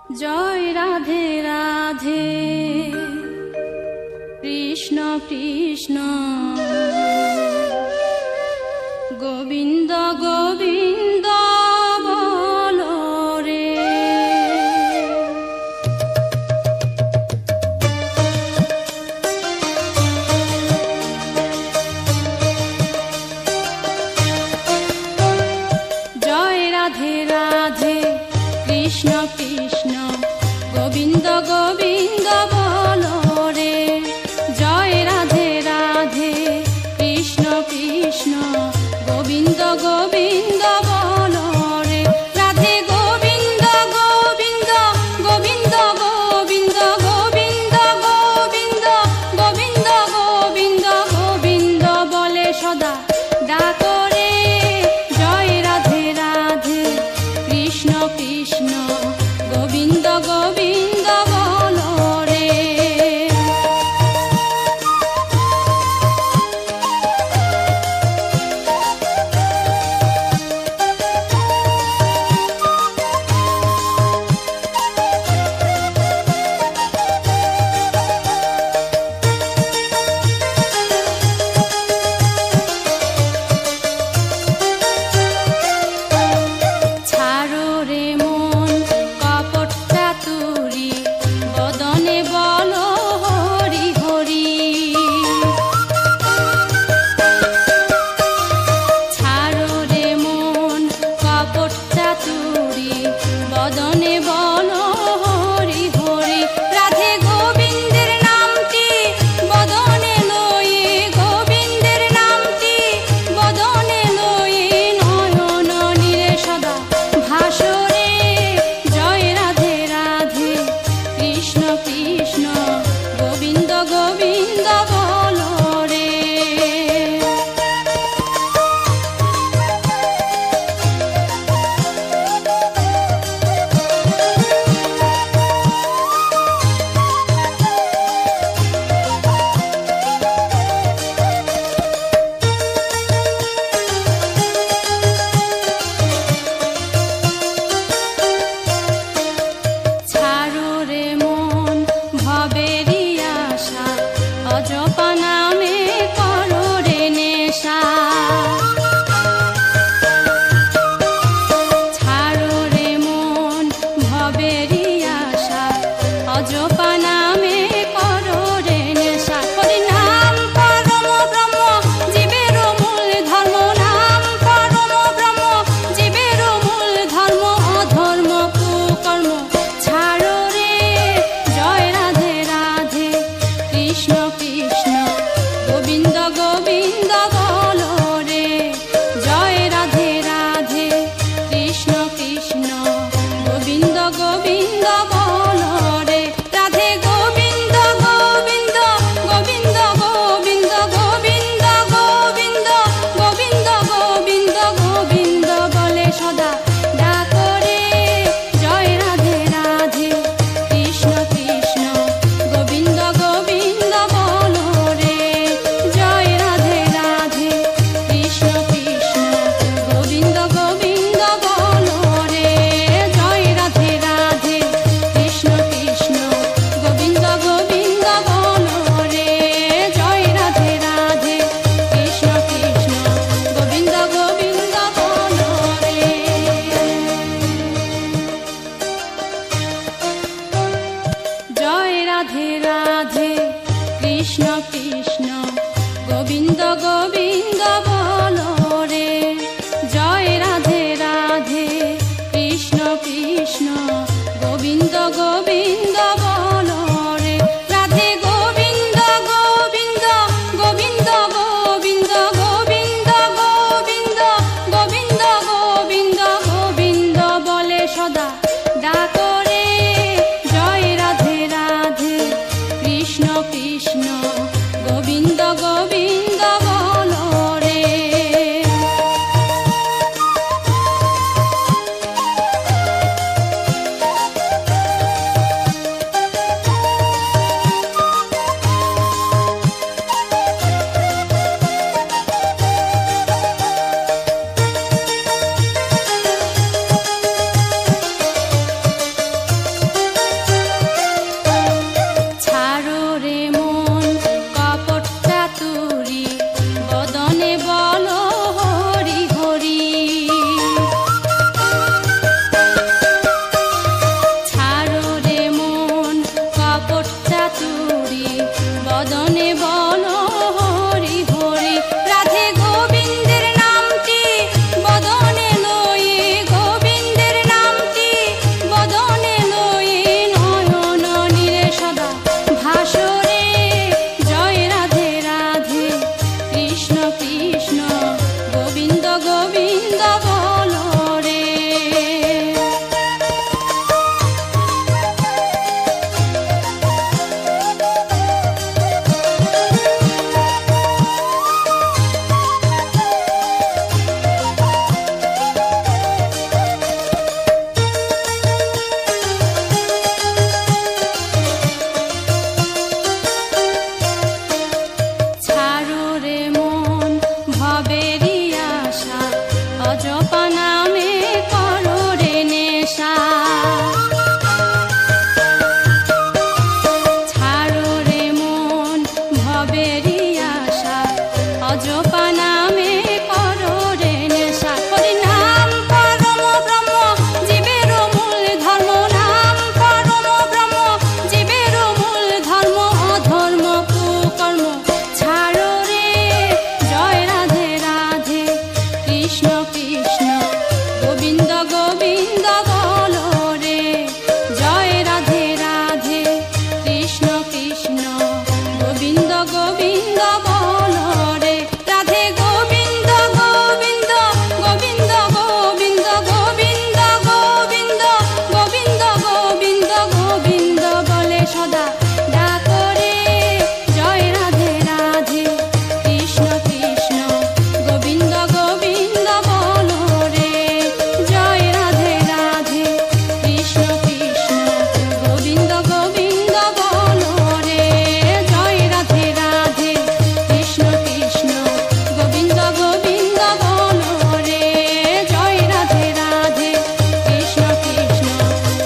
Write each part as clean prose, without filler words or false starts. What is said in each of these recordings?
জয় রাধে রাধে কৃষ্ণ কৃষ্ণ গোবিন্দ গোবিন্দ বলো রে। জয় রাধে রাধে কৃষ্ণ কৃষ্ণ গোবিন্দ গোবিন্দ বলো রে। জয় রাধে রাধে কৃষ্ণ কৃষ্ণ গোবিন্দ গোবিন্দ বলো রে। রাধে গোবিন্দ গোবিন্দ গোবিন্দ গোবিন্দ গোবিন্দ গোবিন্দ গোবিন্দ গোবিন্দ গোবিন্দ বলে সদা ডাকো রে। জয় রাধে রাধে কৃষ্ণ কৃষ্ণ গোবিন্দ গোবিন্দ বলো রে। গোবিন্দ বলো রে। ছাড়ো রে মন ভবেরই আশা, অজপা নামে করো রে নেশা। ছাড়ো রে মন ভবেরই আশা, অজপা নামে করো রে নেশা। হরি নাম পরম ব্রহ্ম জীবের মূল ধর্ম, নাম পরম ব্রহ্ম জীবের মূল ধর্ম, অধর্ম কুকর্ম ছাড়ো রে। জয় রাধে রাধে কৃষ্ণ কৃষ্ণ গোবিন্দ গোবিন্দ বলো রে। জয় রাধে রাধে কৃষ্ণ কৃষ্ণ গোবিন্দ গোবিন্দ বলো রে। রাধে গোবিন্দ গোবিন্দ গোবিন্দ গোবিন্দ গোবিন্দ গোবিন্দ গোবিন্দ গোবিন্দ গোবিন্দ বলে সদা ডাকো রে। জয় রাধে রাধে কৃষ্ণ কৃষ্ণ গোবিন্দ গোবিন্দ বলো রে। জয় রাধে রাধে কৃষ্ণ কৃষ্ণ গোবিন্দ গোবিন্দ বলো রে। জয় রাধে রাধে কৃষ্ণ কৃষ্ণ গোবিন্দ গোবিন্দ বলো রে। জয় রাধে রাধে কৃষ্ণ কৃষ্ণ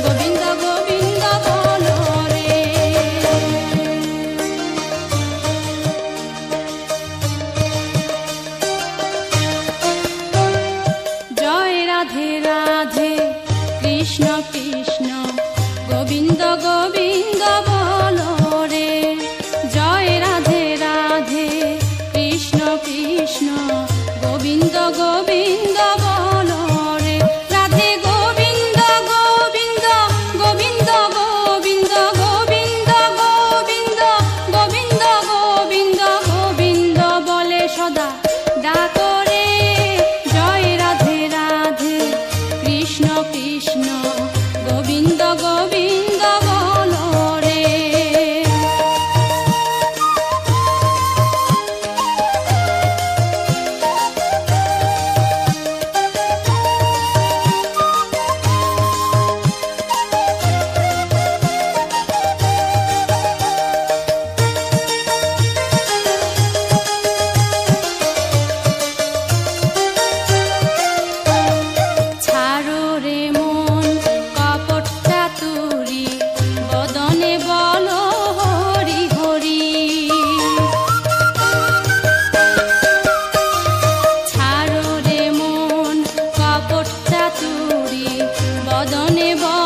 গোবিন্দ গোবিন্দ বলো রে। জয় রাধে রাধে কৃষ্ণ কৃষ্ণ গোবিন্দ গোবিন্দ বলো রে। জয় রাধে রাধে কৃষ্ণ কৃষ্ণ গোবিন্দ গোবিন্দ বলো রে। রাধে গোবিন্দ গোবিন্দ গোবিন্দ গোবিন্দ গোবিন্দ গোবিন্দ গোবিন্দ গোবিন্দ গোবিন্দ বলে সদা ডাকো রে। জয় রাধে রাধে কৃষ্ণ কৃষ্ণ গোবিন্দ গোবিন্দ বলো রে। ছাড়ো রে মন কপট চাতুরি, বদনে বলো হরি হরি। ছাড়ো রে মন কপট চাতুরি, বদনে বলো